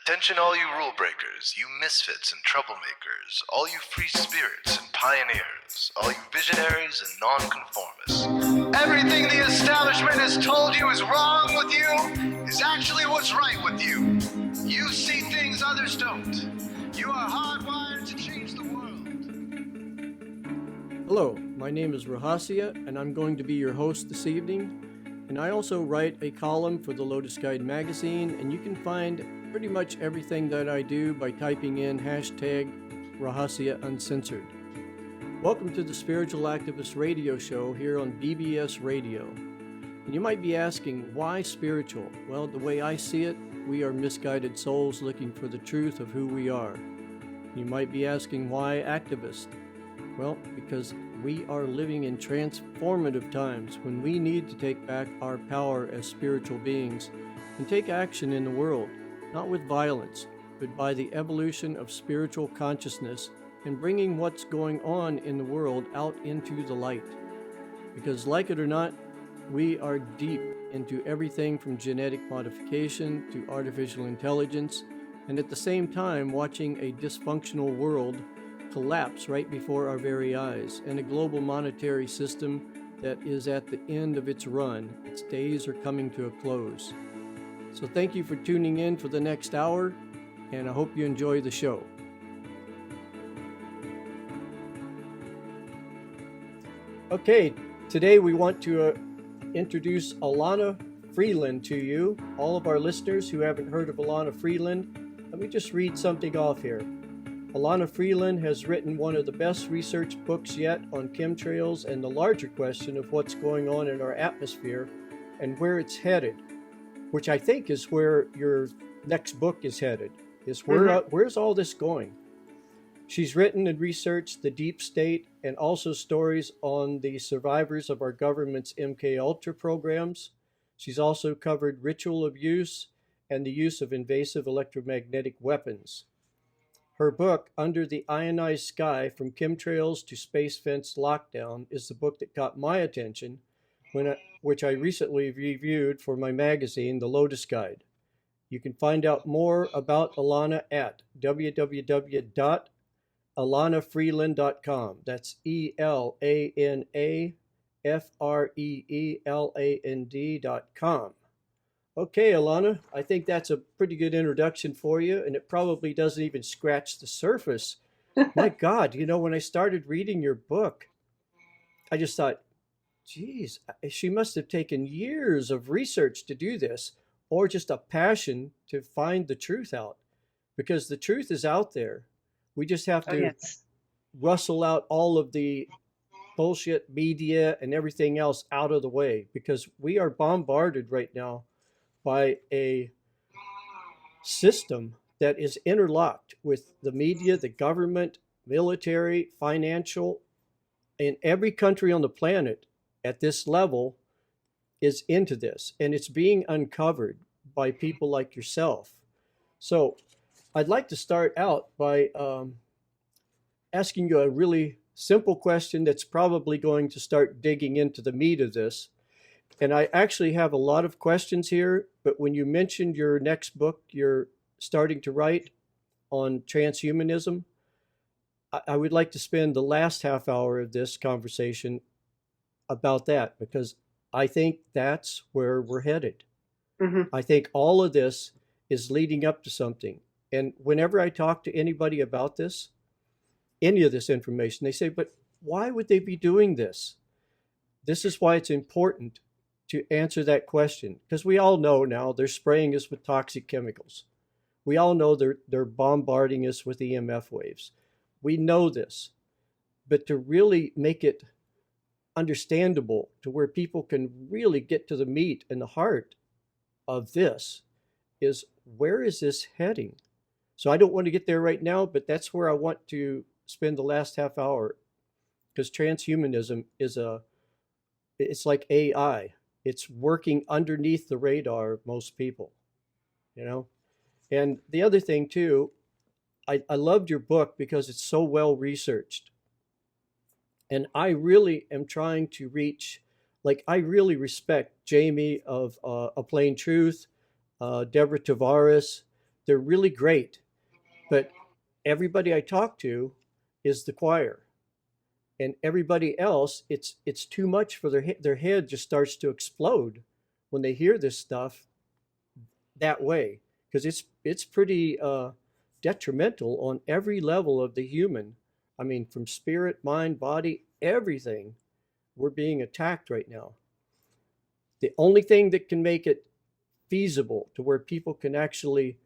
Attention all you rule breakers, you misfits and troublemakers, all you free spirits and pioneers, all you visionaries and nonconformists. Everything the establishment has told you is wrong with you is actually what's right with you. You see things others don't. You are hardwired to change the world. Hello, my name is Rahasia, and I'm going to be your host this evening. And I also write a column for the Lotus Guide magazine, and you can find pretty much everything that I do by typing in hashtag Rahasia Uncensored. Welcome to the Spiritual Activist Radio Show here on BBSradio. And you might be asking, why spiritual? Well, the way I see it, we are misguided souls looking for the truth of who we are. You might be asking, why activist? Well, because we are living in transformative times when we need to take back our power as spiritual beings and take action in the world, not with violence, but by the evolution of spiritual consciousness and bringing what's going on in the world out into the light. Because like it or not, we are deep into everything from genetic modification to artificial intelligence, and at the same time watching a dysfunctional world collapse right before our very eyes, and a global monetary system that is at the end of its run. Its days are coming to a close. So thank you for tuning in for the next hour, and I hope you enjoy the show. Okay, today we want to introduce Elana Freeland to you, all of our listeners who haven't heard of Elana Freeland. Let me just read something off here. Elana Freeland has written one of the best researched books yet on chemtrails and the larger question of what's going on in our atmosphere and where it's headed, which I think is where your next book is headed, is where's all this going? She's written and researched the deep state and also stories on the survivors of our government's MK Ultra programs. She's also covered ritual abuse and the use of invasive electromagnetic weapons. Her book, Under the Ionized Sky, From Chemtrails to Space Fence Lockdown, is the book that caught my attention, which I recently reviewed for my magazine, The Lotus Guide. You can find out more about Elana at www.elanafreeland.com. That's ELANAFREELAND.com. Okay, Alana, I think that's a pretty good introduction for you, and it probably doesn't even scratch the surface. My God, when I started reading your book, I just thought, geez, she must have taken years of research to do this, or just a passion to find the truth out, because the truth is out there. We just have to rustle out all of the bullshit media and everything else out of the way, because we are bombarded right now by a system that is interlocked with the media, the government, military, financial, and every country on the planet at this level is into this, and it's being uncovered by people like yourself. So I'd like to start out by asking you a really simple question that's probably going to start digging into the meat of this. And I actually have a lot of questions here, but when you mentioned your next book you're starting to write on transhumanism, I would like to spend the last half hour of this conversation about that, because I think that's where we're headed. I think all of this is leading up to something. And whenever I talk to anybody about this, any of this information, they say, but why would they be doing this? This is why it's important to answer that question, because we all know now they're spraying us with toxic chemicals. We all know they're bombarding us with EMF waves. We know this, but to really make it understandable to where people can really get to the meat and the heart of this is, where is this heading? So I don't want to get there right now, but that's where I want to spend the last half hour, because transhumanism it's like AI. It's working underneath the radar of most people, And the other thing too, I loved your book because it's so well researched. And I really am trying to reach, I really respect Jamie of A Plain Truth, Deborah Tavares, they're really great, but everybody I talk to is the choir, and everybody else, it's too much for their head just starts to explode when they hear this stuff that way, because it's pretty detrimental on every level of the human. I mean, from spirit, mind, body, everything. We're being attacked right now. The only thing that can make it feasible to where people can actually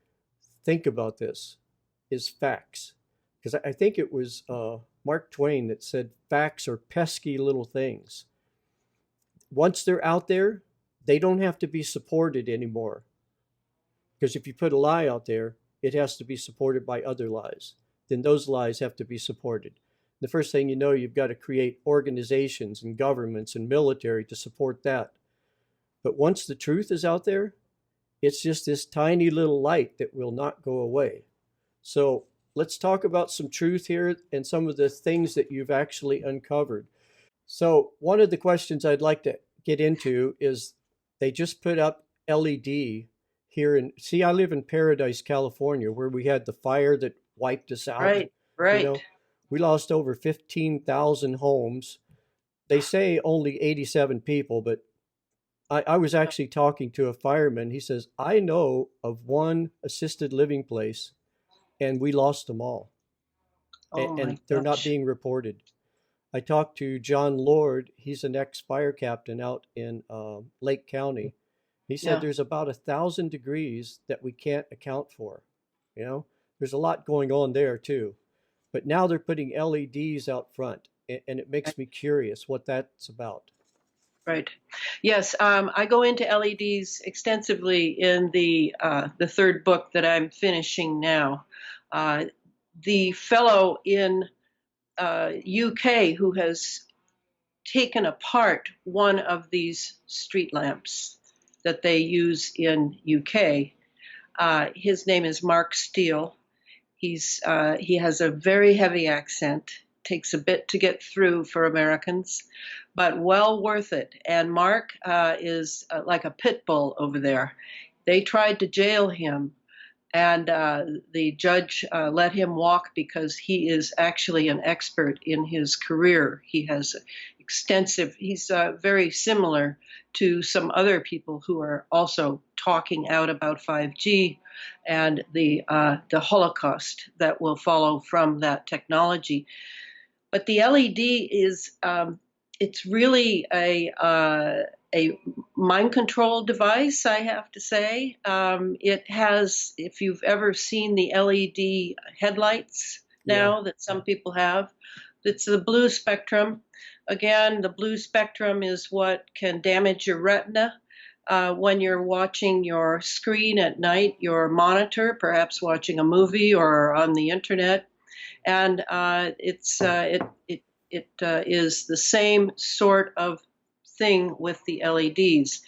think about this is facts. Because I think it was Mark Twain that said facts are pesky little things. Once they're out there, they don't have to be supported anymore. Because if you put a lie out there, it has to be supported by other lies. Then those lies have to be supported. The first thing you know, you've got to create organizations and governments and military to support that. But once the truth is out there, it's just this tiny little light that will not go away. So let's talk about some truth here and some of the things that you've actually uncovered. So one of the questions I'd like to get into is they just put up LED here in, see, I live in Paradise, California, where we had the fire that wiped us out. Right, right. You know, we lost over 15,000 homes. They say only 87 people, but I was actually talking to a fireman. He says, I know of one assisted living place, and we lost them all. Oh And they're not being reported. I talked to John Lord. He's an ex-fire captain out in Lake County. He said there's about 1,000 degrees that we can't account for. You know, there's a lot going on there too. But now they're putting LEDs out front, and it makes me curious what that's about. Right. Yes, I go into LEDs extensively in the third book that I'm finishing now. The fellow in UK who has taken apart one of these street lamps that they use in UK, his name is Mark Steele. He has a very heavy accent. Takes a bit to get through for Americans, but well worth it. And Mark is like a pit bull over there. They tried to jail him, and the judge let him walk because he is actually an expert in his career. He has he's very similar to some other people who are also talking out about 5G and the Holocaust that will follow from that technology. But the LED is, it's really a mind control device, I have to say. It has, if you've ever seen the LED headlights now that some people have, it's the blue spectrum. Again, the blue spectrum is what can damage your retina when you're watching your screen at night, your monitor, perhaps watching a movie or on the internet. And it is the same sort of thing with the LEDs.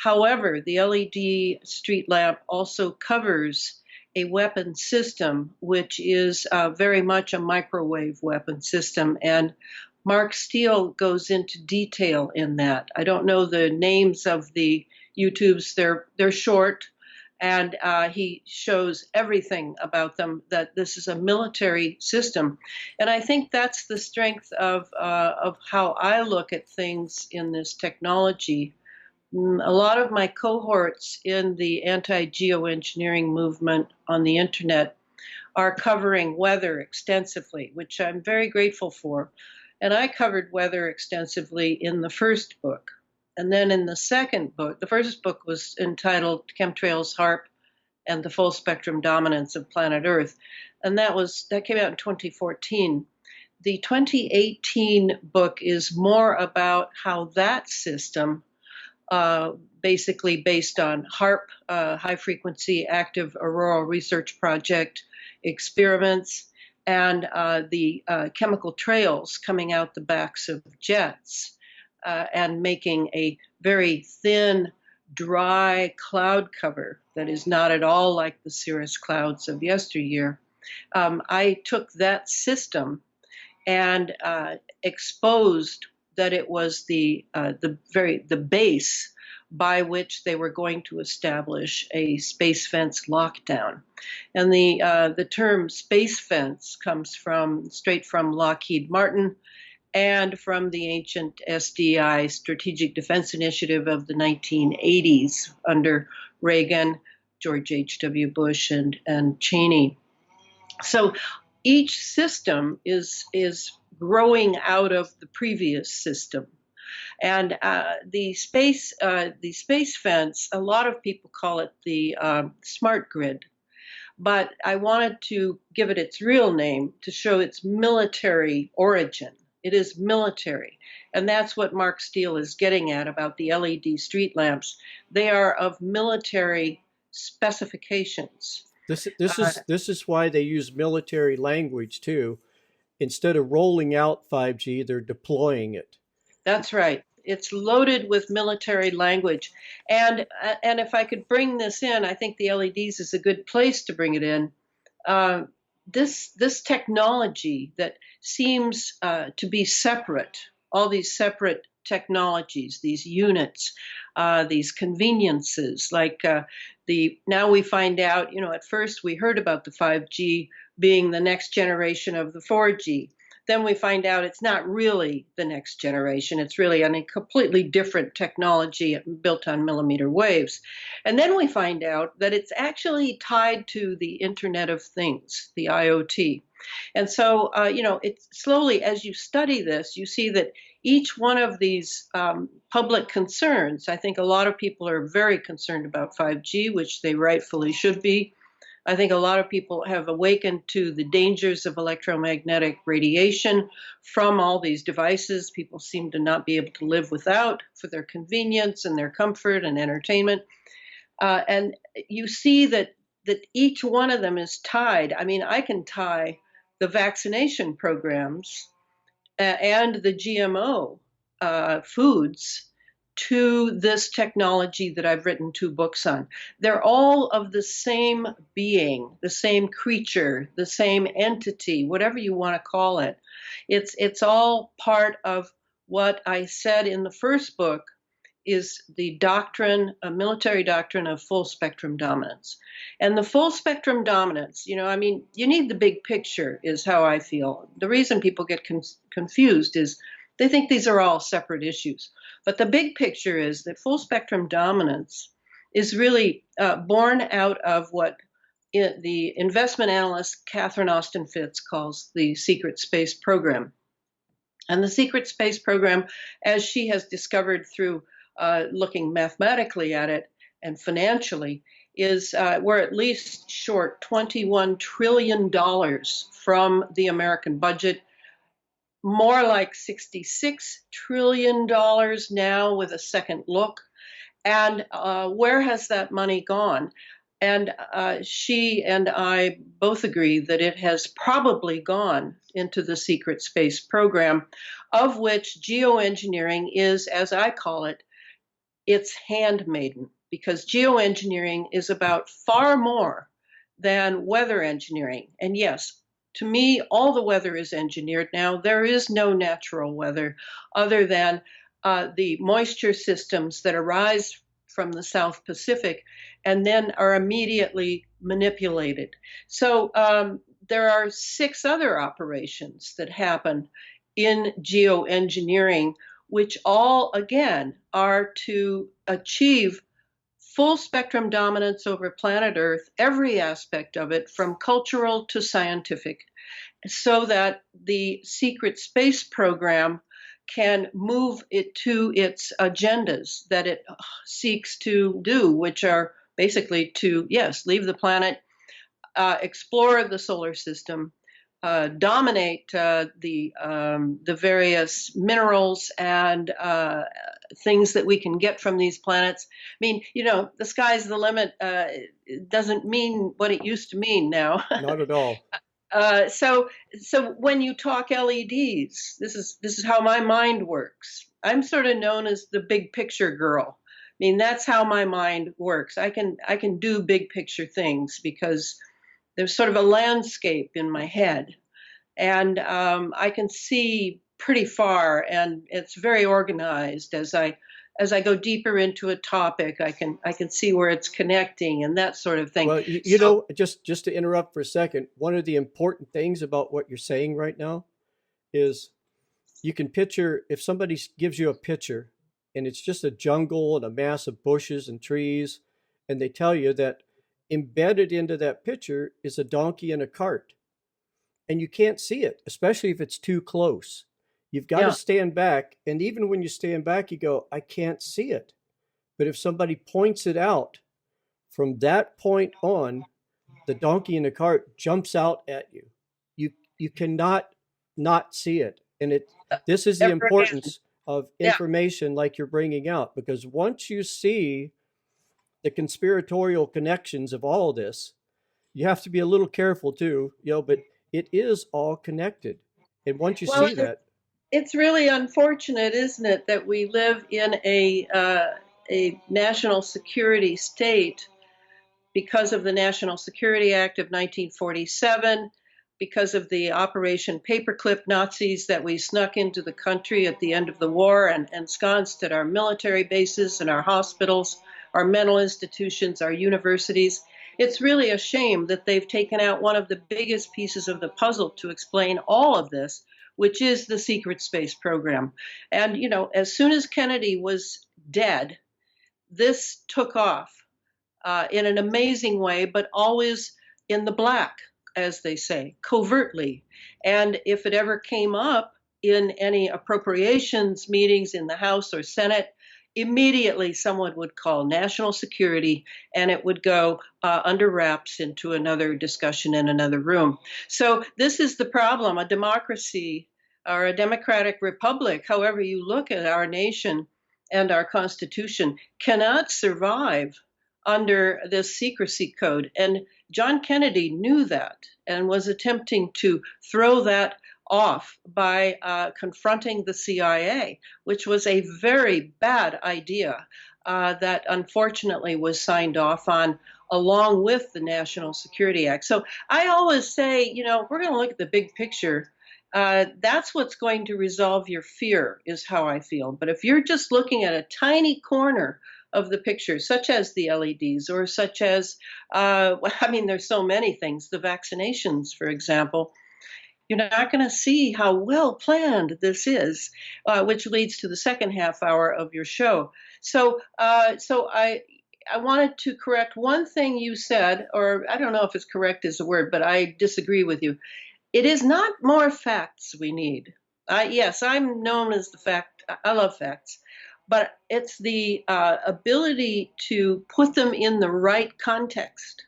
However, the LED street lamp also covers a weapon system, which is very much a microwave weapon system. And Mark Steele goes into detail in that. I don't know the names of the YouTubes. They're short. And he shows everything about them, that this is a military system. And I think that's the strength of how I look at things in this technology. A lot of my cohorts in the anti-geoengineering movement on the internet are covering weather extensively, which I'm very grateful for. And I covered weather extensively in the first book. And then in the second book, the first book was entitled Chemtrails, HAARP, and the Full Spectrum Dominance of Planet Earth. And that came out in 2014. The 2018 book is more about how that system, basically based on HAARP, High Frequency Active Auroral Research Project experiments, and the chemical trails coming out the backs of jets, and making a very thin, dry cloud cover that is not at all like the cirrus clouds of yesteryear. I took that system and exposed that it was the base, by which they were going to establish a space fence lockdown. And the term space fence comes straight from Lockheed Martin and from the ancient SDI, Strategic Defense Initiative of the 1980s under Reagan, George H.W. Bush, and Cheney. So each system is growing out of the previous system. And the space fence, a lot of people call it the smart grid. But I wanted to give it its real name to show its military origin. It is military. And that's what Mark Steele is getting at about the LED street lamps. They are of military specifications. This is why they use military language too. Instead of rolling out 5G, they're deploying it. That's right. It's loaded with military language. And if I could bring this in, I think the LEDs is a good place to bring it in. This technology that seems to be separate, all these separate technologies, these units, these conveniences, like now we find out, at first we heard about the 5G being the next generation of the 4G. Then we find out it's not really the next generation. It's really a completely different technology built on millimeter waves. And then we find out that it's actually tied to the Internet of Things, the IoT. And so, it's slowly, as you study this, you see that each one of these public concerns, I think a lot of people are very concerned about 5G, which they rightfully should be. I think a lot of people have awakened to the dangers of electromagnetic radiation from all these devices. People seem to not be able to live without for their convenience and their comfort and entertainment. And you see that each one of them is tied. I mean, I can tie the vaccination programs and the GMO foods to this technology that I've written 2 books on. They're all of the same being, the same creature, the same entity, whatever you want to call it. It's all part of what I said in the first book is the doctrine, a military doctrine of full spectrum dominance. And the full spectrum dominance, you need the big picture is how I feel. The reason people get confused is they think these are all separate issues. But the big picture is that full spectrum dominance is really born out of what the investment analyst Catherine Austin Fitts calls the secret space program. And the secret space program, as she has discovered through looking mathematically at it and financially, is we're at least short $21 trillion from the American budget. More like $66 trillion now with a second look. And where has that money gone? And she and I both agree that it has probably gone into the secret space program, of which geoengineering is, as I call it, its handmaiden, because geoengineering is about far more than weather engineering. And yes, to me, all the weather is engineered now. There is no natural weather other than the moisture systems that arise from the South Pacific and then are immediately manipulated. So there are 6 other operations that happen in geoengineering, which all, again, are to achieve full spectrum dominance over planet Earth, every aspect of it, from cultural to scientific, so that the secret space program can move it to its agendas that it seeks to do, which are basically to, yes, leave the planet, explore the solar system, dominate the various minerals and things that we can get from these planets. I mean, the sky's the limit. It doesn't mean what it used to mean now. Not at all. So when you talk LEDs, this is how my mind works. I'm sort of known as the big picture girl. I mean, that's how my mind works. I can do big picture things because there's sort of a landscape in my head, and I can see pretty far, and it's very organized as I as I go deeper into a topic, I can see where it's connecting and that sort of thing. Well, you know, just to interrupt for a second, one of the important things about what you're saying right now is you can picture, if somebody gives you a picture and it's just a jungle and a mass of bushes and trees, and they tell you that embedded into that picture is a donkey and a cart, and you can't see it, especially if it's too close. You've got to stand back, and even when you stand back, you go, I can't see it. But if somebody points it out, from that point on, the donkey in the cart jumps out at you. You cannot not see it. And this is the importance of information like you're bringing out, because once you see the conspiratorial connections of all of this, you have to be a little careful too, but it is all connected. And once you see that, it's really unfortunate, isn't it, that we live in a national security state because of the National Security Act of 1947, because of the Operation Paperclip Nazis that we snuck into the country at the end of the war and ensconced at our military bases and our hospitals, our mental institutions, our universities. It's really a shame that they've taken out one of the biggest pieces of the puzzle to explain all of this, which is the secret space program. And, as soon as Kennedy was dead, this took off in an amazing way, but always in the black, as they say, covertly. And if it ever came up in any appropriations meetings in the House or Senate, immediately someone would call national security and it would go under wraps into another discussion in another room. So this is the problem. A democracy or a democratic republic, however you look at our nation and our Constitution, cannot survive under this secrecy code. And John Kennedy knew that and was attempting to throw that off by confronting the CIA, which was a very bad idea that unfortunately was signed off on along with the National Security Act. So I always say, we're going to look at the big picture. That's what's going to resolve your fear, is how I feel. But if you're just looking at a tiny corner of the picture, such as the LEDs or such as, there's so many things, the vaccinations, for example, you're not going to see how well planned this is, which leads to the second half hour of your show. So I wanted to correct one thing you said, or I don't know if it's correct is the word, but I disagree with you. It is not more facts we need. Yes, I'm known as the fact. I love facts. But it's the ability to put them in the right context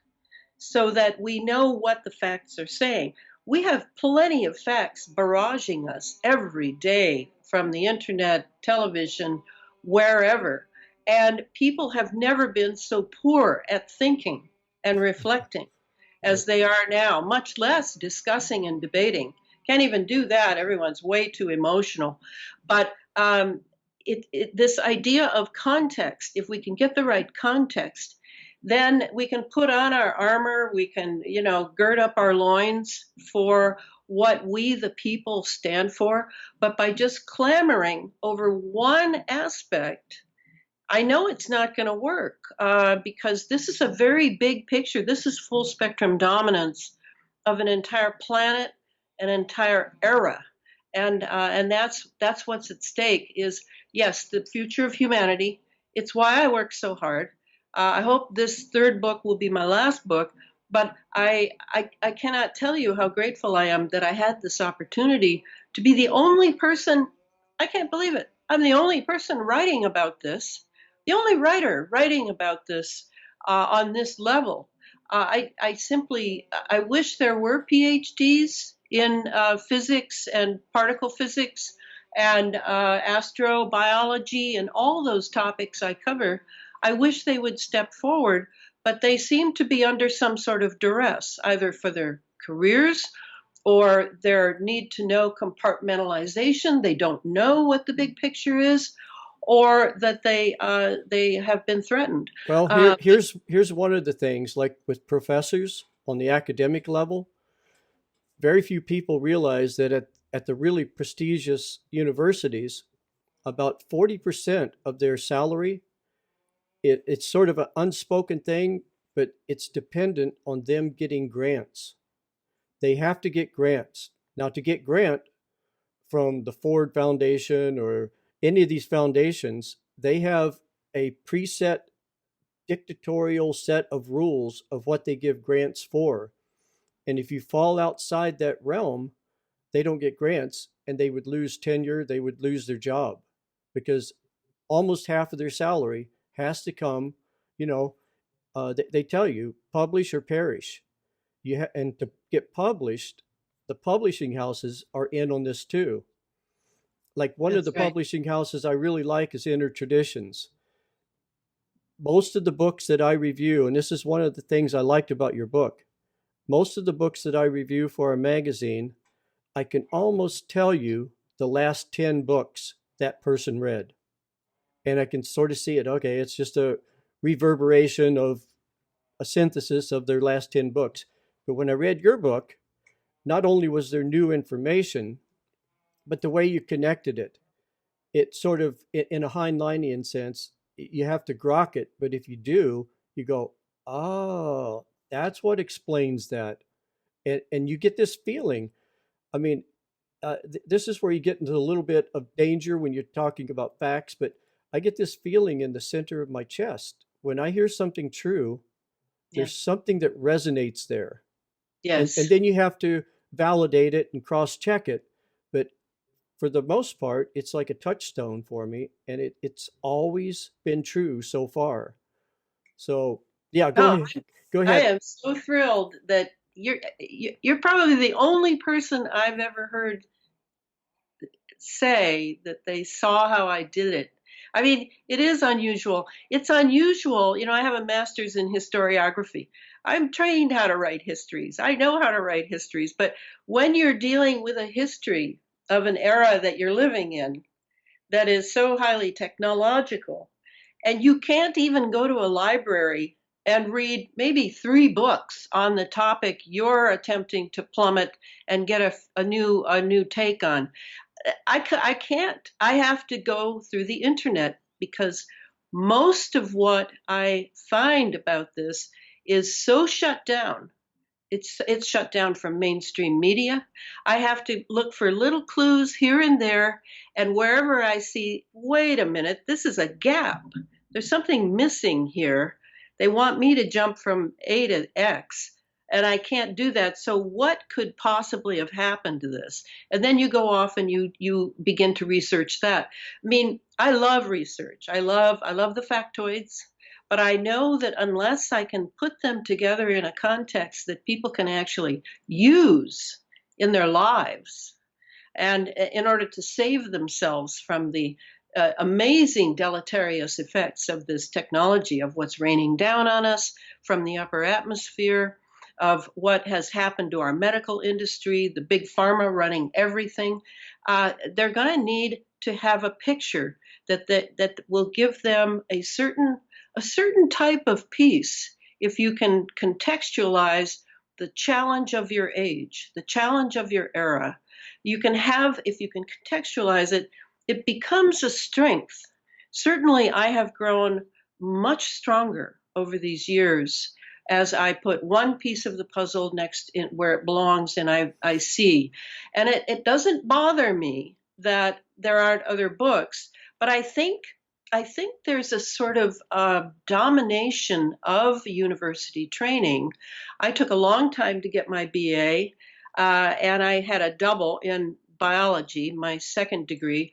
so that we know what the facts are saying. We have plenty of facts barraging us every day from the internet, television, wherever. And people have never been so poor at thinking and reflecting as they are now, much less discussing and debating. Can't even do that. Everyone's way too emotional. But this idea of context, if we can get the right context, then we can put on our armor, we can, gird up our loins for what we, the people, stand for. But by just clamoring over one aspect, I know it's not going to work because this is a very big picture. This is full spectrum dominance of an entire planet, an entire era. And that's what's at stake is, yes, the future of humanity. It's why I work so hard. I hope this third book will be my last book, but I cannot tell you how grateful I am that I had this opportunity to be the only person. I can't believe it. I'm the only person writing about this, the only writer writing about this on this level. I wish there were PhDs in physics and particle physics and astrobiology and all those topics I cover. I wish they would step forward, but they seem to be under some sort of duress, either for their careers or their need to know compartmentalization. They don't know what the big picture is, or that they have been threatened. Well, here's one of the things, like with professors on the academic level, very few people realize that at the really prestigious universities, about 40% of their salary. It's sort of an unspoken thing, but it's dependent on them getting grants. They have to get grants. Now, to get grant from the Ford Foundation or any of these foundations, they have a preset dictatorial set of rules of what they give grants for. And if you fall outside that realm, they don't get grants and they would lose tenure, they would lose their job because almost half of their salary has to come, you know, they tell you publish or perish. And to get published, the publishing houses are in on this too. Like one of That's the right. publishing houses I really like is Inner Traditions. Most of the books that I review, and this is one of the things I liked about your book, most of the books that I review for our magazine, I can almost tell you the last 10 books that person read. And I can sort of see it. Okay, it's just a reverberation of a synthesis of their last 10 books. But when I read your book, not only was there new information, but the way you connected it, it sort of, in a Heinleinian sense, you have to grok it. But if you do, you go, oh, that's what explains that. And you get this feeling. I mean, this is where you get into a little bit of danger when you're talking about facts, but I get this feeling in the center of my chest. When I hear something true, there's something that resonates there. Yes. And then you have to validate it and cross-check it. But for the most part, it's like a touchstone for me, and it's always been true so far. So, yeah, go ahead. Go I ahead. am so thrilled that you're probably the only person I've ever heard say that they saw how I did it. I mean, it is unusual. It's unusual. You know, I have a master's in historiography. I'm trained how to write histories. I know how to write histories. But when you're dealing with a history of an era that you're living in that is so highly technological, and you can't even go to a library and read maybe 3 books on the topic you're attempting to plummet and get a new take on. I can't. I have to go through the internet because most of what I find about this is so shut down. It's shut down from mainstream media. I have to look for little clues here and there, and wherever I see, wait a minute, this is a gap. There's something missing here. They want me to jump from A to X, and I can't do that. So what could possibly have happened to this? And then you go off and you begin to research that. I mean, I love research. I love the factoids, but I know that unless I can put them together in a context that people can actually use in their lives, and in order to save themselves from the amazing deleterious effects of this technology, of what's raining down on us from the upper atmosphere, of what has happened to our medical industry, the big pharma running everything, they're going to need to have a picture that will give them a certain type of peace if you can contextualize the challenge of your age, the challenge of your era. You can have, if you can contextualize it, it becomes a strength. Certainly, I have grown much stronger over these years as I put one piece of the puzzle next in where it belongs, and I see. And it doesn't bother me that there aren't other books, but I think there's a sort of domination of university training. I took a long time to get my BA, and I had a double in biology, my second degree,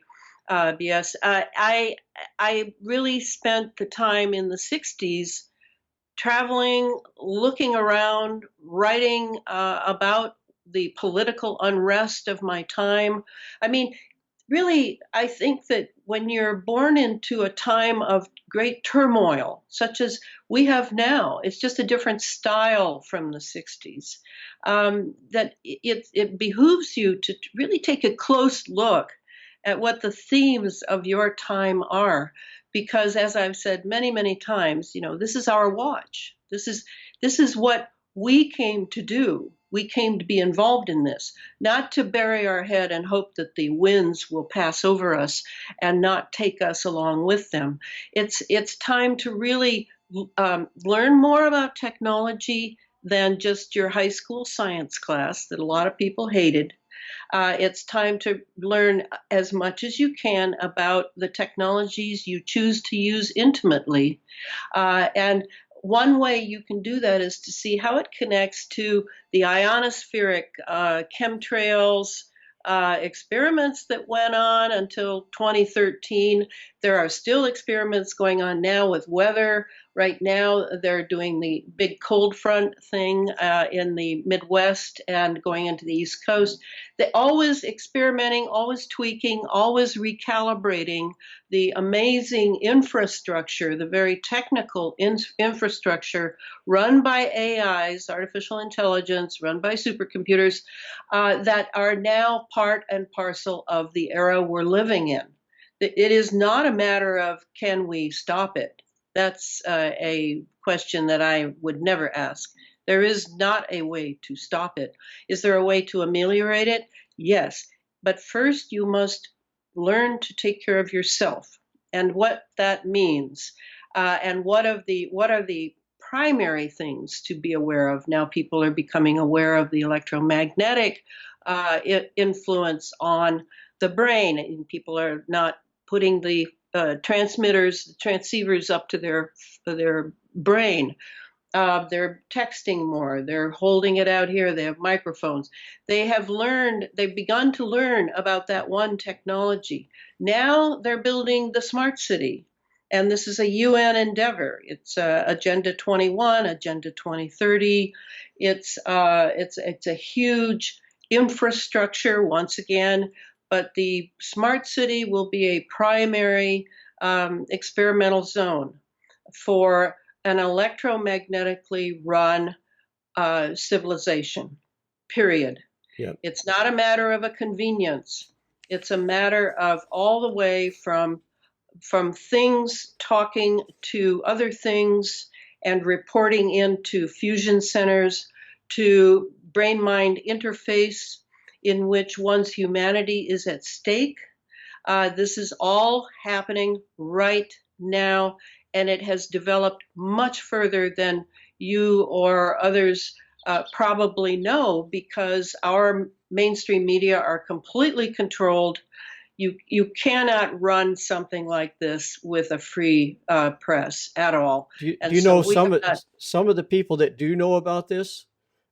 BS. I really spent the time in the 60s traveling, looking around, writing about the political unrest of my time. I mean, really, I think that when you're born into a time of great turmoil, such as we have now, it's just a different style from the 60s, that it behooves you to really take a close look at what the themes of your time are. Because as I've said many, many times, you know, this is our watch. This is what we came to do, we came to be involved in this, not to bury our head and hope that the winds will pass over us and not take us along with them. It's time to really learn more about technology than just your high school science class that a lot of people hated. It's time to learn as much as you can about the technologies you choose to use intimately. And one way you can do that is to see how it connects to the ionospheric chemtrails experiments that went on until 2013. There are still experiments going on now with weather. Right now, they're doing the big cold front thing in the Midwest and going into the East Coast. They're always experimenting, always tweaking, always recalibrating the amazing infrastructure, the very technical infrastructure run by AIs, artificial intelligence, run by supercomputers, that are now part and parcel of the era we're living in. It is not a matter of can we stop it? That's a question that I would never ask. There is not a way to stop it. Is there a way to ameliorate it? Yes. But first, you must learn to take care of yourself and what that means. And what are the primary things to be aware of? Now people are becoming aware of the electromagnetic influence on the brain, and people are not putting the transceivers up to their brain. They're texting more. They're holding it out here. They have microphones. They've begun to learn about that one technology. Now they're building the smart city. And this is a UN endeavor. It's Agenda 21, Agenda 2030. It's a huge infrastructure once again, but the smart city will be a primary experimental zone for an electromagnetically run civilization, period. Yep. It's not a matter of a convenience. It's a matter of all the way from things talking to other things and reporting into fusion centers to brain-mind interface in which one's humanity is at stake. This is all happening right now, and it has developed much further than you or others probably know, because our mainstream media are completely controlled. You cannot run something like this with a free press at all. Do you know some of the people that do know about this?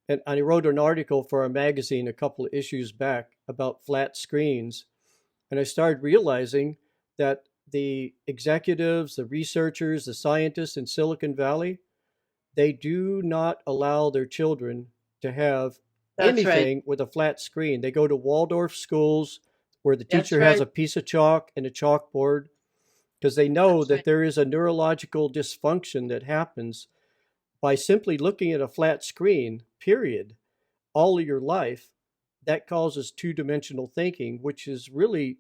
And I wrote an article for a magazine a couple of issues back about flat screens. And I started realizing that the executives, the researchers, the scientists in Silicon Valley, they do not allow their children to have anything with a flat screen. They go to Waldorf schools where the teacher has a piece of chalk and a chalkboard, because they know that there is a neurological dysfunction that happens by simply looking at a flat screen, period, all of your life. That causes two-dimensional thinking, which is really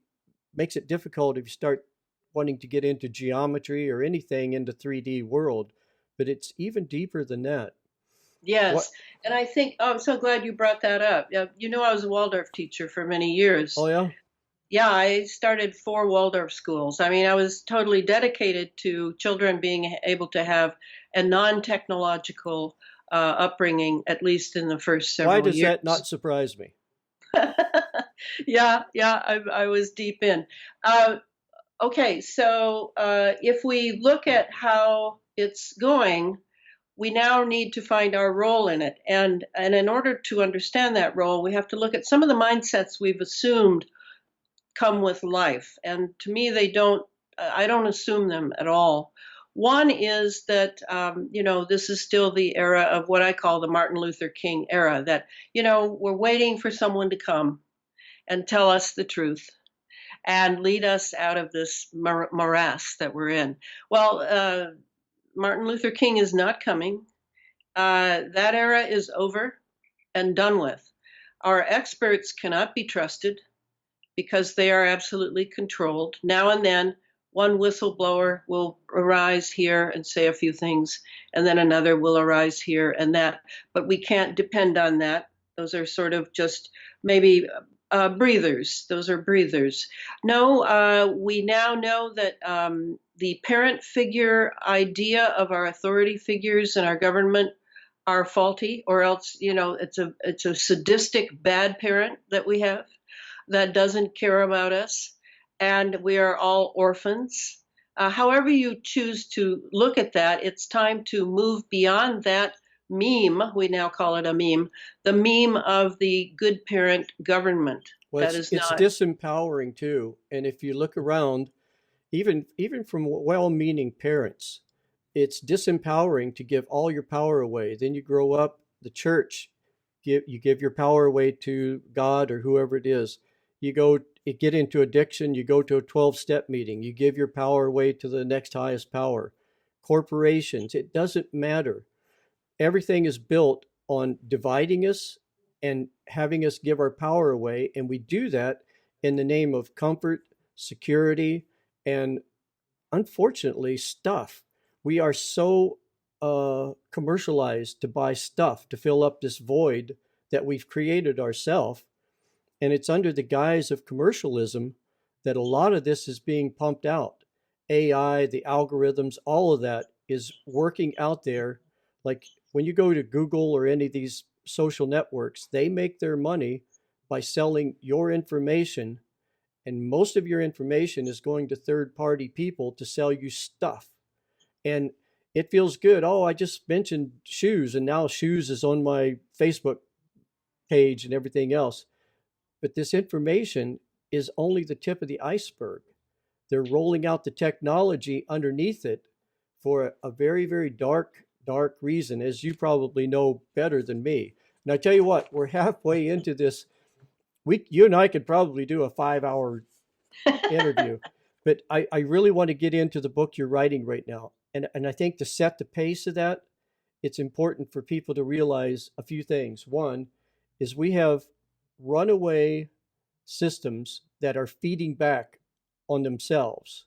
makes it difficult if you start wanting to get into geometry or anything in the 3D world. But it's even deeper than that. Yes. And I think, I'm so glad you brought that up. You know, I was a Waldorf teacher for many years. Oh, yeah? Yeah, I started 4 Waldorf schools. I mean, I was totally dedicated to children being able to have a non-technological upbringing, at least in the first several years. Why does that not surprise me? Yeah, I was deep in. Okay, so if we look at how it's going, we now need to find our role in it. And in order to understand that role, we have to look at some of the mindsets we've assumed come with life. And to me, I don't assume them at all. One is that, this is still the era of what I call the Martin Luther King era, that, we're waiting for someone to come and tell us the truth and lead us out of this morass that we're in. Well, Martin Luther King is not coming. That era is over and done with. Our experts cannot be trusted because they are absolutely controlled. Now and then, one whistleblower will arise here and say a few things, and then another will arise here and that. But we can't depend on that. Those are sort of just maybe breathers. Those are breathers. No, we now know that the parent figure idea of our authority figures in our government are faulty, or else, it's a sadistic bad parent that we have that doesn't care about us, and we are all orphans. However you choose to look at that, it's time to move beyond that meme. We now call it a meme, the meme of the good parent government. Well, That is it's not. disempowering too. And if you look around, even from well-meaning parents, it's disempowering to give all your power away. Then you grow up, the church, you give your power away to God or whoever it is. You get into addiction, you go to a 12-step meeting, you give your power away to the next highest power. Corporations, it doesn't matter. Everything is built on dividing us and having us give our power away. And we do that in the name of comfort, security, and unfortunately, stuff. We are so commercialized to buy stuff to fill up this void that we've created ourselves. And it's under the guise of commercialism that a lot of this is being pumped out. AI, the algorithms, all of that is working out there. Like when you go to Google or any of these social networks, they make their money by selling your information. And most of your information is going to third-party people to sell you stuff. And it feels good. Oh, I just mentioned shoes, and now shoes is on my Facebook page and everything else. But this information is only the tip of the iceberg. They're rolling out the technology underneath it for a very, very dark reason, as you probably know better than me. And I tell you what, we're halfway into this. You and I could probably do a 5-hour interview, but I really want to get into the book you're writing right now. And I think to set the pace of that, it's important for people to realize a few things. One is we have runaway systems that are feeding back on themselves.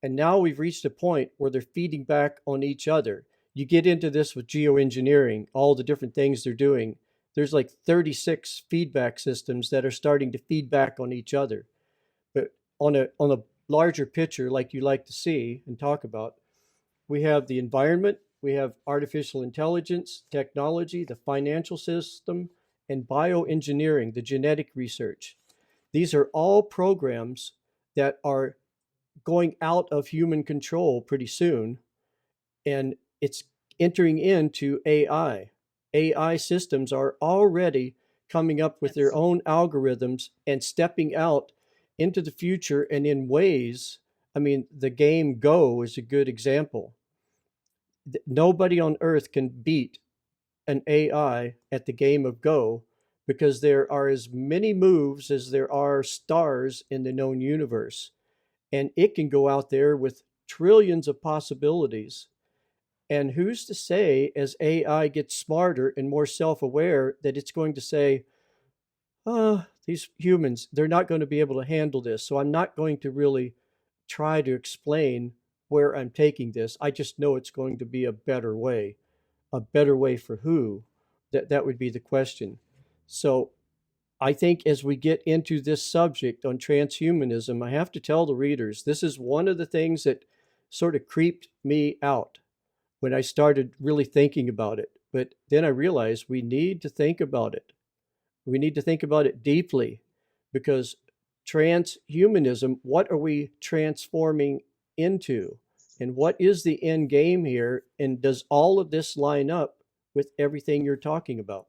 And now we've reached a point where they're feeding back on each other. You get into this with geoengineering, all the different things they're doing. There's like 36 feedback systems that are starting to feed back on each other. But on a larger picture, like you like to see and talk about, we have the environment, we have artificial intelligence, technology, the financial system, and bioengineering, the genetic research. These are all programs that are going out of human control pretty soon, and it's entering into AI. AI systems are already coming up with their own algorithms and stepping out into the future, and in ways, I mean, the game Go is a good example. Nobody on earth can beat an AI at the game of Go because there are as many moves as there are stars in the known universe. And it can go out there with trillions of possibilities. And who's to say, as AI gets smarter and more self-aware, that it's going to say, these humans, they're not going to be able to handle this. So I'm not going to really try to explain where I'm taking this. I just know it's going to be a better way. A better way for who? That would be the question. So I think as we get into this subject on transhumanism, I have to tell the readers, this is one of the things that sort of creeped me out when I started really thinking about it. But then I realized we need to think about it. We need to think about it deeply, because transhumanism, what are we transforming into? And what is the end game here? And does all of this line up with everything you're talking about?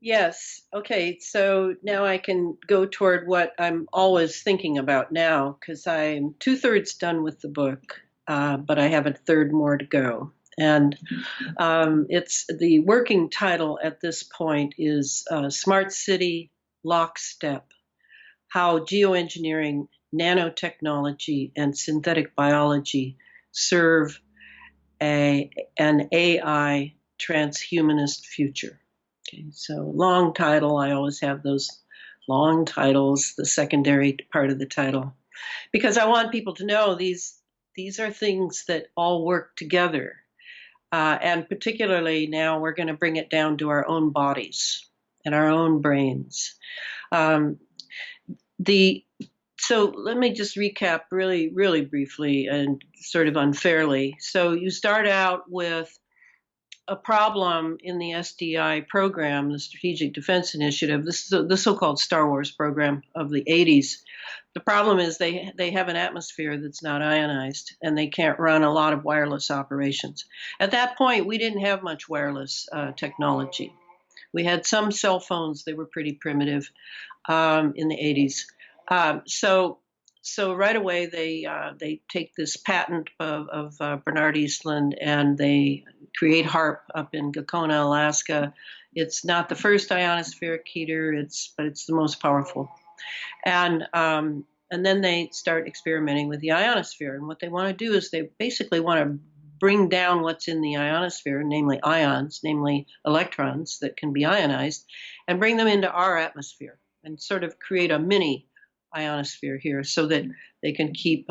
Yes. Okay. So now I can go toward what I'm always thinking about now, because I'm 2/3 done with the book, but I have a third more to go. And it's the working title at this point is Smart City Lockstep: How Geoengineering, Nanotechnology, and Synthetic Biology Serve an AI Transhumanist Future. Okay, so long title. I always have those long titles, the secondary part of the title, because I want people to know these are things that all work together. And particularly now we're going to bring it down to our own bodies and our own brains. So let me just recap really, really briefly and sort of unfairly. So you start out with a problem in the SDI program, the Strategic Defense Initiative. This is the so-called Star Wars program of the 80s. The problem is they have an atmosphere that's not ionized, and they can't run a lot of wireless operations. At that point, we didn't have much wireless technology. We had some cell phones. They were pretty primitive in the 80s. So right away they take this patent of Bernard Eastland, and they create HARP up in Gakona, Alaska. It's not the first ionospheric heater, but it's the most powerful. And then they start experimenting with the ionosphere. And what they want to do is they basically want to bring down what's in the ionosphere, namely ions, namely electrons that can be ionized, and bring them into our atmosphere and sort of create a mini ionosphere here so that they can keep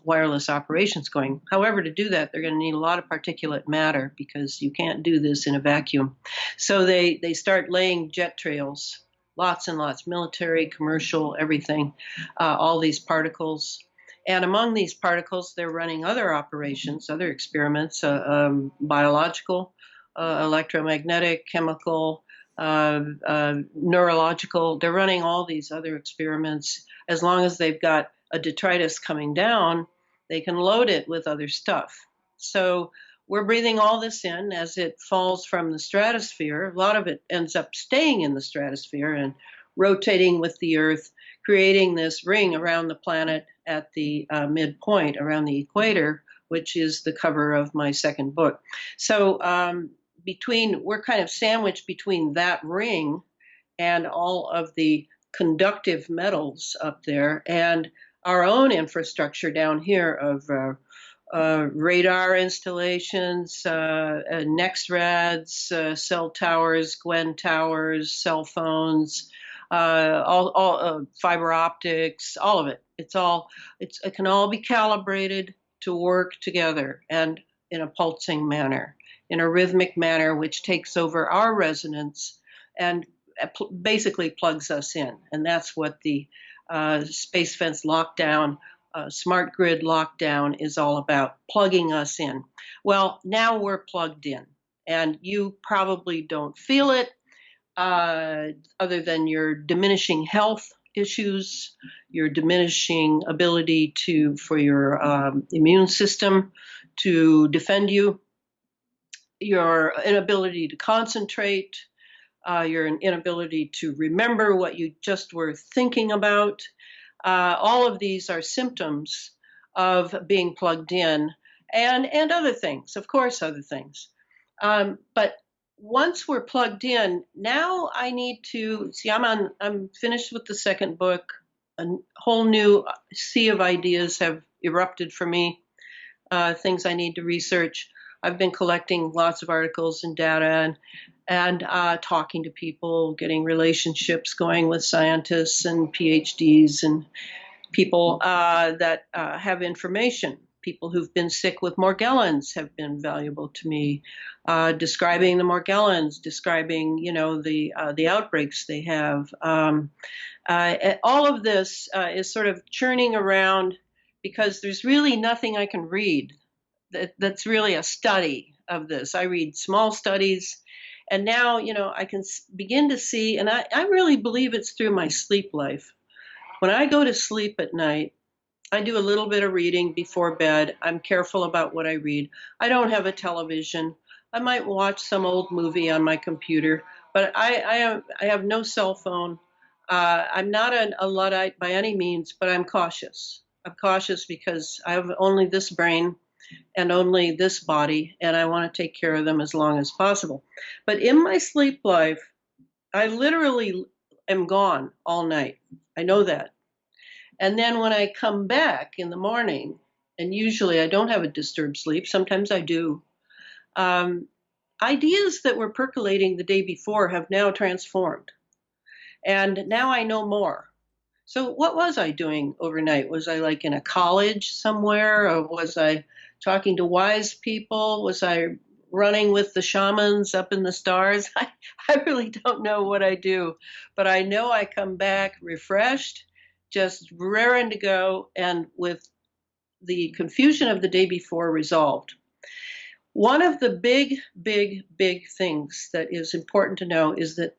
wireless operations going. However, to do that, they're going to need a lot of particulate matter because you can't do this in a vacuum. So they start laying jet trails, lots and lots, military, commercial, everything, all these particles. And among these particles, they're running other operations, other experiments, biological, electromagnetic, chemical, neurological. They're running all these other experiments. As long as they've got a detritus coming down, they can load it with other stuff. So we're breathing all this in as it falls from the stratosphere. A lot of it ends up staying in the stratosphere and rotating with the Earth, creating this ring around the planet at the midpoint, around the equator, which is the cover of my second book. So we're kind of sandwiched between that ring and all of the conductive metals up there and our own infrastructure down here of radar installations, NextRads, cell towers, Gwen towers, cell phones, all fiber optics, all of it. It can all be calibrated to work together and in a pulsing manner, in a rhythmic manner, which takes over our resonance and basically plugs us in. And that's what the space fence lockdown, smart grid lockdown is all about, plugging us in. Well, now we're plugged in, and you probably don't feel it other than your diminishing health issues, your diminishing ability for your immune system to defend you, your inability to concentrate, your inability to remember what you just were thinking about. All of these are symptoms of being plugged in, and other things, of course, other things. But once we're plugged in, now I need to see. I'm finished with the second book. A whole new sea of ideas have erupted for me. Things I need to research. I've been collecting lots of articles and data and talking to people, getting relationships going with scientists and PhDs and people that have information. People who've been sick with Morgellons have been valuable to me. Describing the Morgellons, describing the outbreaks they have. All of this is sort of churning around because there's really nothing I can read that's really a study of this. I read small studies, and now I can begin to see, and I really believe it's through my sleep life. When I go to sleep at night, I do a little bit of reading before bed. I'm careful about what I read. I don't have a television. I might watch some old movie on my computer, but I have no cell phone. I'm not a Luddite by any means, but I'm cautious. I'm cautious because I have only this brain and only this body, and I want to take care of them as long as possible. But in my sleep life, I literally am gone all night. I know that. And then when I come back in the morning, and usually I don't have a disturbed sleep, sometimes I do, ideas that were percolating the day before have now transformed. And now I know more. So what was I doing overnight? Was I like in a college somewhere? Or was I talking to wise people? Was I running with the shamans up in the stars. I really don't know what I do, but I know I come back refreshed, just raring to go, and with the confusion of the day before resolved. One of the big things that is important to know is that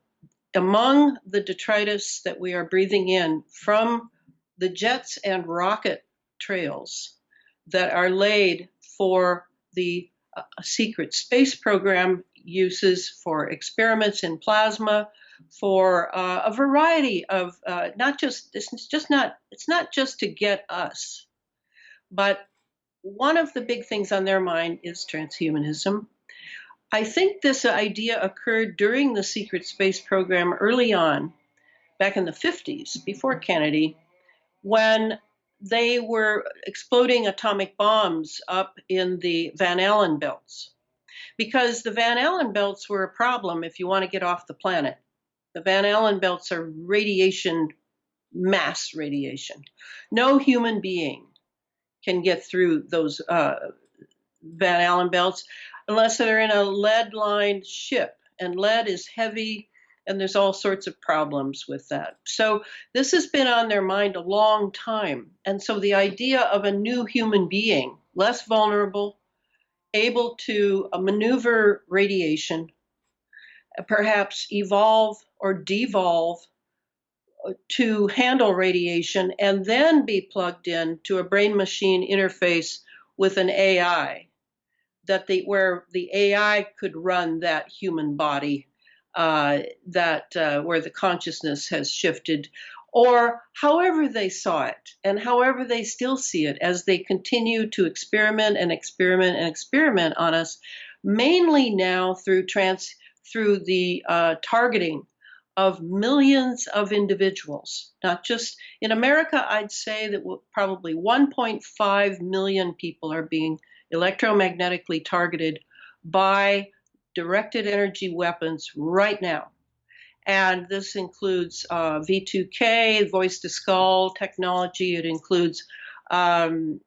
among the detritus that we are breathing in from the jets and rocket trails that are laid for the secret space program uses, for experiments in plasma, for a variety of it's not just to get us, but one of the big things on their mind is transhumanism. I think this idea occurred during the secret space program early on, back in the 50s, before Kennedy, when they were exploding atomic bombs up in the Van Allen belts. Because the Van Allen belts were a problem if you want to get off the planet. The Van Allen belts are radiation, mass radiation. No human being can get through those Van Allen belts unless they're in a lead-lined ship. And lead is heavy, and there's all sorts of problems with that. So this has been on their mind a long time. And so the idea of a new human being, less vulnerable, able to maneuver radiation, perhaps evolve or devolve to handle radiation, and then be plugged in to a brain-machine interface with an AI, where the AI could run that human body, where the consciousness has shifted, or however they saw it, and however they still see it as they continue to experiment on us, mainly now through the targeting of millions of individuals. Not just in America, I'd say that probably 1.5 million people are being electromagnetically targeted by directed energy weapons right now. And this includes V2K, voice to skull technology. It includes remote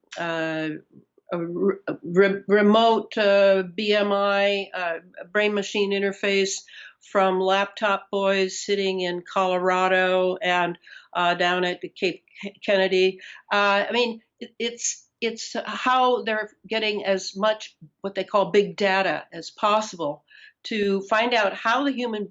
BMI, brain machine interface, from laptop boys sitting in Colorado and down at Cape Kennedy. It's how they're getting as much what they call big data as possible to find out how the human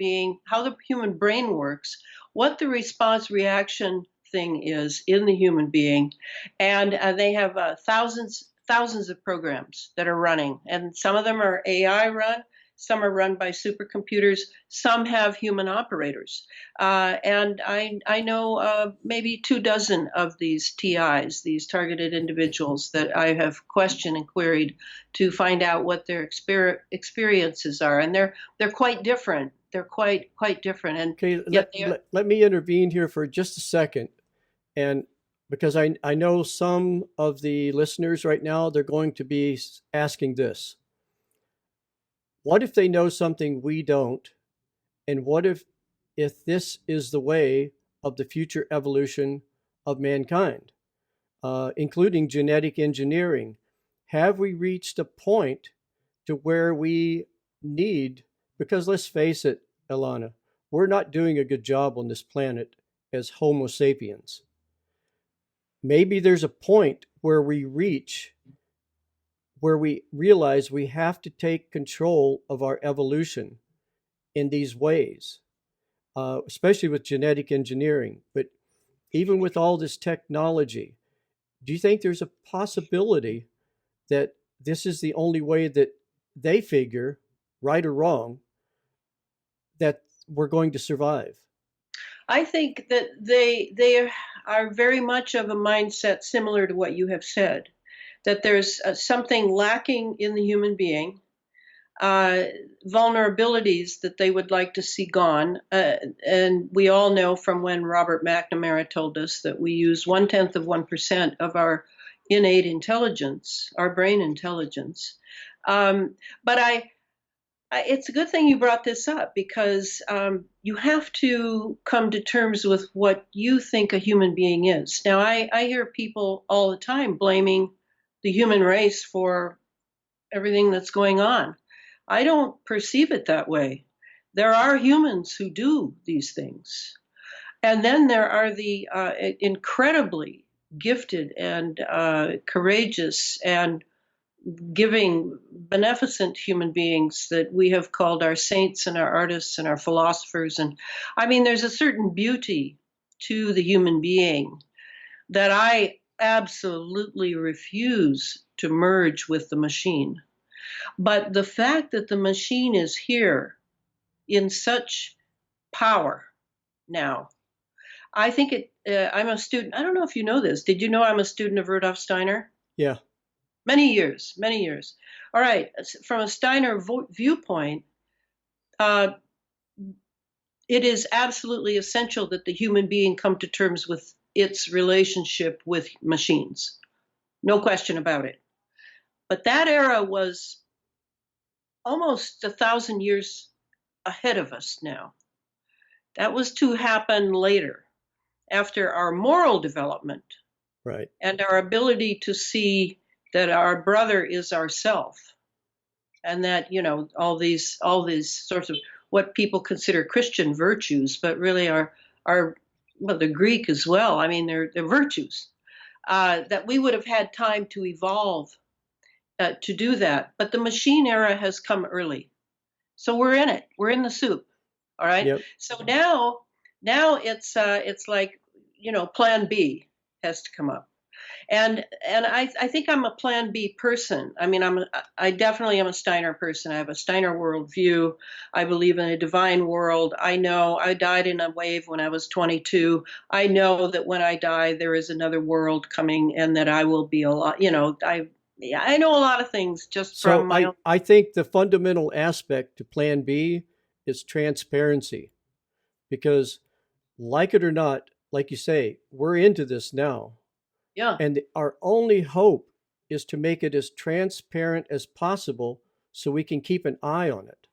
brain works, what the response reaction thing is in the human being. And they have thousands of programs that are running, and some of them are AI run, some are run by supercomputers, some have human operators. And I know maybe 24 of these TIs, these targeted individuals, that I have questioned and queried to find out what their experiences are. And they're quite different. They're quite different. And okay, let me intervene here for just a second. And because I know some of the listeners right now, they're going to be asking this. What if they know something we don't? And what if this is the way of the future evolution of mankind, including genetic engineering? Have we reached a point to where we need, because let's face it, Elana, we're not doing a good job on this planet as Homo sapiens. Maybe there's a point where we realize we have to take control of our evolution in these ways, especially with genetic engineering. But even with all this technology, do you think there's a possibility that this is the only way that they figure, right or wrong, that we're going to survive? I think that they are very much of a mindset similar to what you have said, that there's something lacking in the human being, vulnerabilities that they would like to see gone. And we all know from when Robert McNamara told us that we use 0.1% of our innate intelligence, our brain intelligence. But it's a good thing you brought this up, because you have to come to terms with what you think a human being is. Now, I hear people all the time blaming the human race for everything that's going on. I don't perceive it that way. There are humans who do these things. And then there are the incredibly gifted and courageous and giving, beneficent human beings that we have called our saints and our artists and our philosophers. And I mean, there's a certain beauty to the human being that I absolutely refuse to merge with the machine. But the fact that the machine is here in such power now, I think I'm a student. I don't know if you know this. Did you know I'm a student of Rudolf Steiner? Yeah. Many years, many years. All right. From a Steiner viewpoint, it is absolutely essential that the human being come to terms with its relationship with machines. No question about it. But that era was almost 1,000 years ahead of us now. That was to happen later, after our moral development, Right. and our ability to see that our brother is ourself, and that, you know, all these sorts of what people consider Christian virtues, but really are well, the Greek as well. I mean, they're virtues that we would have had time to evolve to do that. But the machine era has come early, so we're in it. We're in the soup. All right. Yep. So now it's like, you know, Plan B has to come up. And I think I'm a Plan B person. I mean, I definitely am a Steiner person. I have a Steiner worldview. I believe in a divine world. I know I died in a wave when I was 22. I know that when I die, there is another world coming, and that I will be a lot. You know, I know a lot of things just from my own. I think the fundamental aspect to Plan B is transparency, because, like it or not, like you say, we're into this now. Yeah. And our only hope is to make it as transparent as possible so we can keep an eye on it.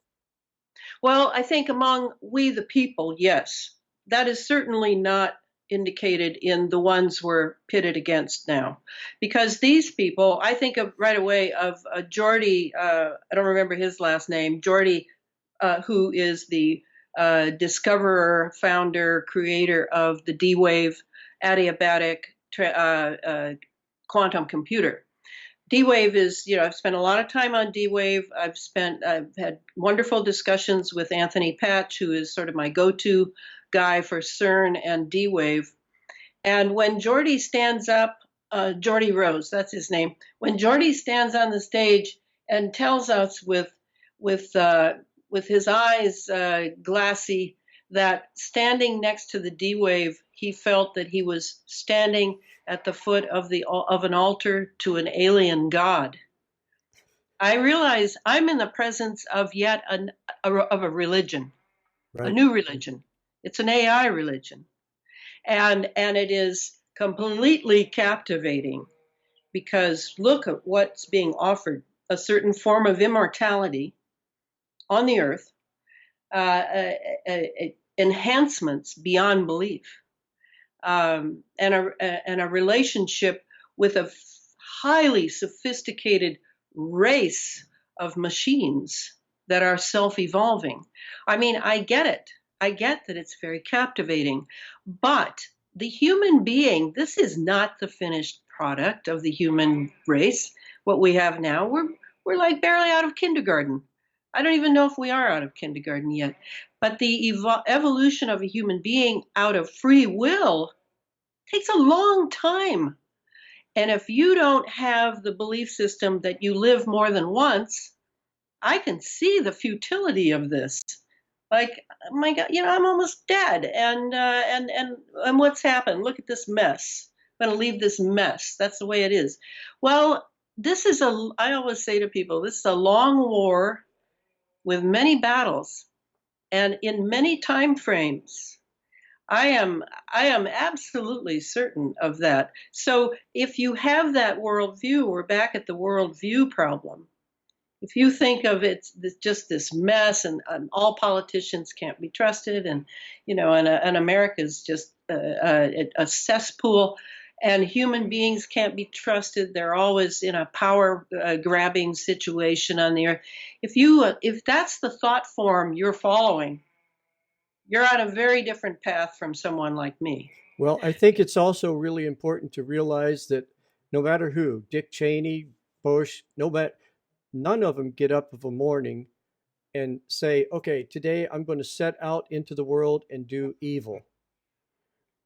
Well, I think among we the people, yes. That is certainly not indicated in the ones we're pitted against now. Because these people, I think of right away of Geordie, I don't remember his last name, Geordie, who is the discoverer, founder, creator of the D-Wave adiabatic quantum computer. D-Wave is, you know, I've spent a lot of time on D-Wave. I've had wonderful discussions with Anthony Patch, who is sort of my go-to guy for CERN and D-Wave. And when Geordie stands up, Geordie Rose, that's his name. When Geordie stands on the stage and tells us with his eyes glassy that standing next to the D-Wave, he felt that he was standing at the foot of an altar to an alien god. I realize I'm in the presence of yet a religion, Right. a new religion. It's an AI religion, and it is completely captivating, because look at what's being offered: a certain form of immortality on the earth, enhancements beyond belief. And a relationship with a highly sophisticated race of machines that are self-evolving. I mean, I get it. I get that it's very captivating. But the human being, this is not the finished product of the human race. What we have now, we're like barely out of kindergarten. I don't even know if we are out of kindergarten yet. But the evolution of a human being out of free will takes a long time. And if you don't have the belief system that you live more than once, I can see the futility of this. Like, my God, you know, I'm almost dead. And what's happened? Look at this mess. I'm going to leave this mess. That's the way it is. Well, I always say to people, this is a long war with many battles and in many time frames. I am absolutely certain of that. So if you have that worldview, we're back at the worldview problem. If you think of it just this mess, and all politicians can't be trusted, and you know, and America's just a cesspool, and human beings can't be trusted. They're always in a power grabbing situation on the earth. If that's the thought form you're following, you're on a very different path from someone like me. Well, I think it's also really important to realize that no matter who, Dick Cheney, Bush, none of them get up of a morning and say, okay, today I'm going to set out into the world and do evil.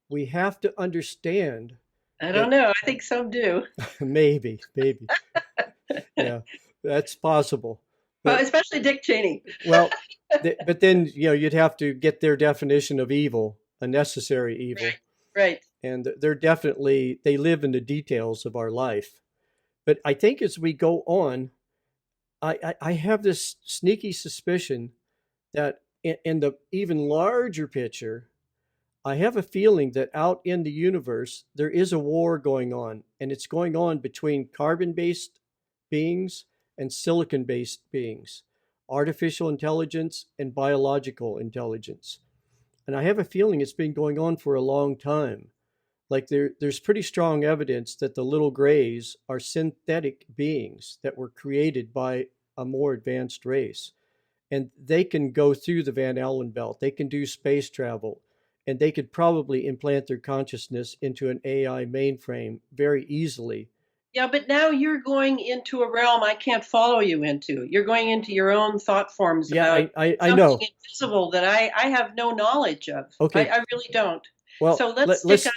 We have to understand. I don't know. I think some do. Maybe. Yeah, that's possible. But, especially Dick Cheney. Well, but then, you'd have to get their definition of evil, a necessary evil. Right. And they live in the details of our life. But I think as we go on, I have this sneaky suspicion that in the even larger picture, I have a feeling that out in the universe, there is a war going on, and it's going on between carbon-based beings and silicon-based beings, artificial intelligence and biological intelligence. And I have a feeling it's been going on for a long time. Like there's pretty strong evidence that the little grays are synthetic beings that were created by a more advanced race. And they can go through the Van Allen belt. They can do space travel. And they could probably implant their consciousness into an AI mainframe very easily. Yeah, but now you're going into a realm I can't follow you into. You're going into your own thought forms about I know. something invisible that I have no knowledge of. Okay. I really don't. Well, so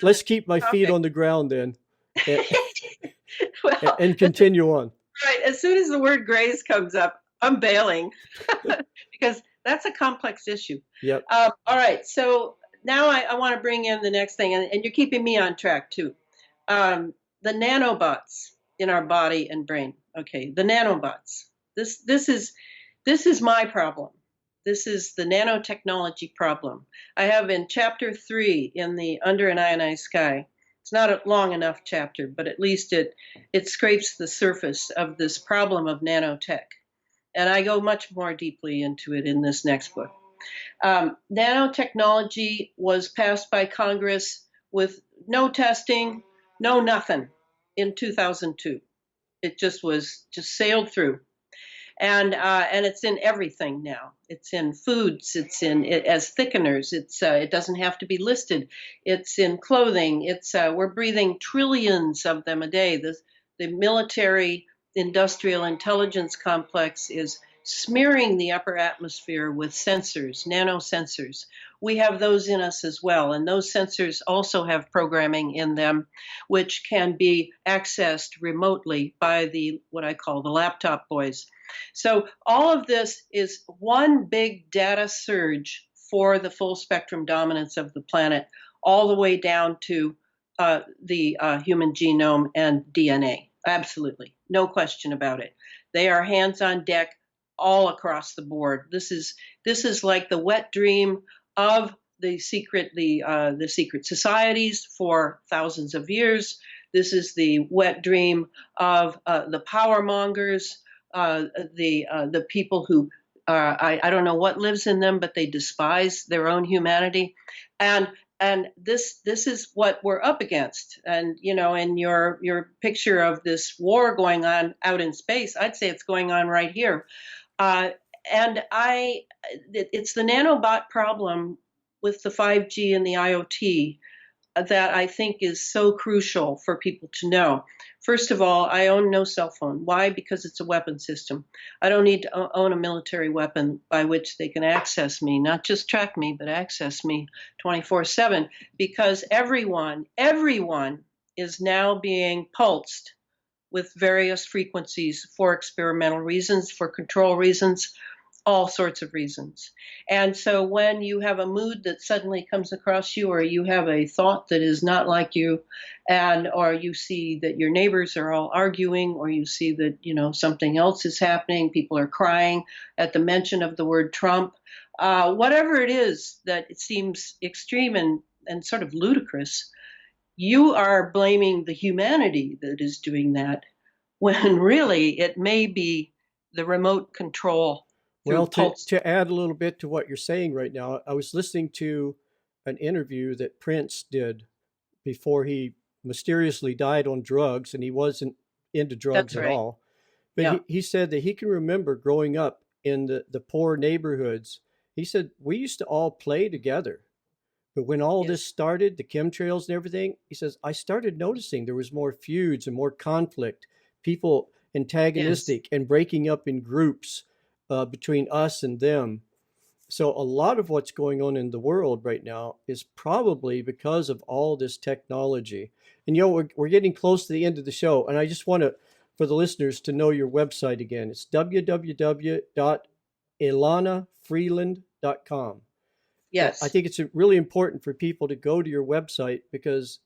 let's keep my feet on the ground then, well, and continue on. Right. As soon as the word grays comes up, I'm bailing because that's a complex issue. Yep. All right. So now I want to bring in the next thing, and you're keeping me on track too. The nanobots in our body and brain. Okay, the nanobots. This is my problem. This is the nanotechnology problem. I have in chapter 3 in the Under an Ionized Sky. It's not a long enough chapter, but at least it scrapes the surface of this problem of nanotech. And I go much more deeply into it in this next book. Nanotechnology was passed by Congress with no testing, no nothing in 2002. It just sailed through. And it's in everything now. It's in foods. It's in it as thickeners. It doesn't have to be listed. It's in clothing. We're breathing trillions of them a day. The military industrial intelligence complex is smearing the upper atmosphere with sensors, nanosensors. We have those in us as well, and those sensors also have programming in them, which can be accessed remotely by what I call the laptop boys. So all of this is one big data surge for the full spectrum dominance of the planet, all the way down to the human genome and DNA. Absolutely, no question about it. They are hands on deck all across the board. This is like the wet dream of the secret societies for thousands of years. This is the wet dream of the power mongers, the people who I don't know what lives in them, but they despise their own humanity, and this is what we're up against. And in your picture of this war going on out in space, I'd say it's going on right here. It's the nanobot problem with the 5G and the IoT that I think is so crucial for people to know. First of all, I own no cell phone. Why? Because it's a weapon system. I don't need to own a military weapon by which they can access me, not just track me, but access me 24/7, because everyone is now being pulsed with various frequencies for experimental reasons, for control reasons, all sorts of reasons. And so when you have a mood that suddenly comes across you, or you have a thought that is not like you, or you see that your neighbors are all arguing, or you see that something else is happening, people are crying at the mention of the word Trump, whatever it is that it seems extreme and sort of ludicrous, you are blaming the humanity that is doing that, when really it may be the remote control. Well, to add a little bit to what you're saying right now, I was listening to an interview that Prince did before he mysteriously died on drugs, and he wasn't into drugs That's at right. all. But Yeah. he said that he can remember growing up in the poor neighborhoods. He said, we used to all play together. But when all this Yes. started, the chemtrails and everything, he says, I started noticing there was more feuds and more conflict, people Yes. antagonistic and breaking up in groups between us and them. So a lot of what's going on in the world right now is probably because of all this technology. And we're getting close to the end of the show, and I just want to, for the listeners, to know your website again. It's www.elanafreeland.com. I Yes. think it's really important for people to go to your website because,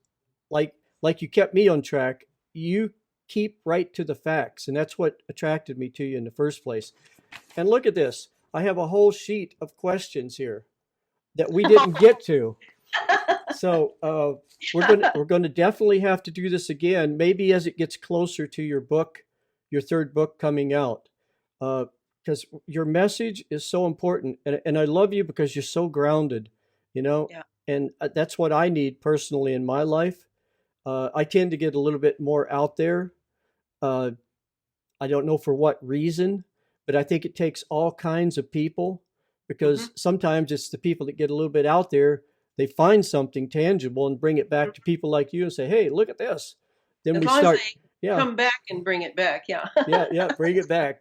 like you kept me on track, you keep right to the facts, and that's what attracted me to you in the first place. And look at this. I have a whole sheet of questions here that we didn't get to. So we're going to definitely have to do this again, maybe as it gets closer to your book, your third book coming out, because your message is so important. And I love you because you're so grounded, Yeah. and that's what I need personally in my life. I tend to get a little bit more out there. Uh, I don't know for what reason, but I think it takes all kinds of people because sometimes it's the people that get a little bit out there, they find something tangible and bring it back to people like you and say, hey, look at this. Then As we long start, as they yeah, come back and bring it back. Yeah. yeah, bring it back.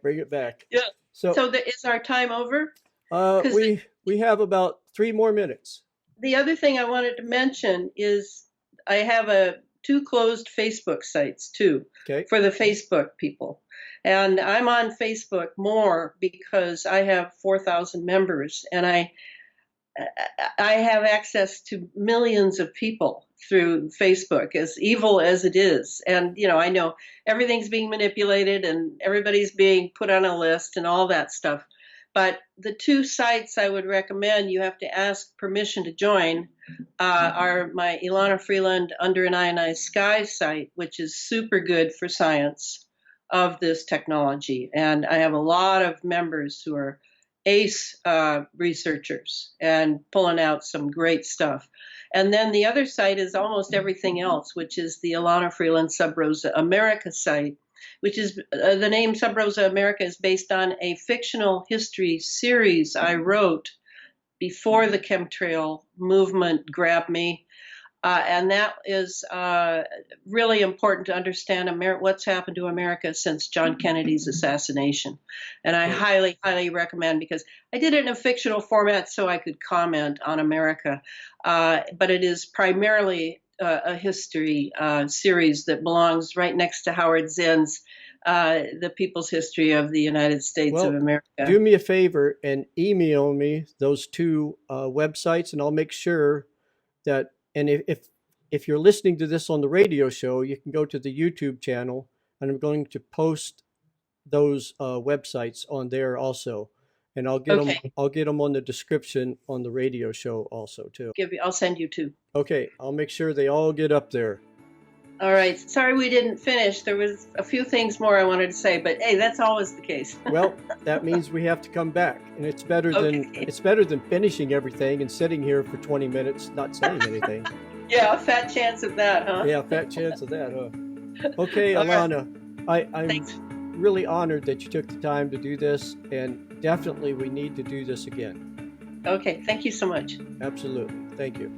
Yeah. So So is our time over? Because we have about 3 more minutes. the other thing I wanted to mention is I have two closed Facebook sites too Okay. for the Facebook people. And I'm on Facebook more because I have 4,000 members and I have access to millions of people through Facebook, as evil as it is. And, I know everything's being manipulated and everybody's being put on a list and all that stuff. But the two sites I would recommend you have to ask permission to join are my Elana Freeland Under an Ionized Sky site, which is super good for science of this technology. And I have a lot of members who are ace researchers and pulling out some great stuff. And then the other site is almost everything else, which is the Elana Freeland Sub Rosa America site, which is the name Sub Rosa America is based on a fictional history series I wrote before the chemtrail movement grabbed me. And that is really important to understand what's happened to America since John Kennedy's assassination. And I highly, highly recommend, because I did it in a fictional format so I could comment on America. But it is primarily a history series that belongs right next to Howard Zinn's The People's History of the United States of America. Do me a favor and email me those two websites, and I'll make sure that. And if you're listening to this on the radio show, you can go to the YouTube channel, and I'm going to post those websites on there also, and I'll get them on the description on the radio show also too. I'll send you two. Okay, I'll make sure they all get up there. All right. Sorry we didn't finish. There was a few things more I wanted to say, but hey, that's always the case. Well, that means we have to come back, and it's better than finishing everything and sitting here for 20 minutes not saying anything. Yeah, a fat chance of that, huh? Yeah, fat chance of that, huh? Okay, Alana, I'm really honored that you took the time to do this, and definitely we need to do this again. Okay, thank you so much. Absolutely. Thank you.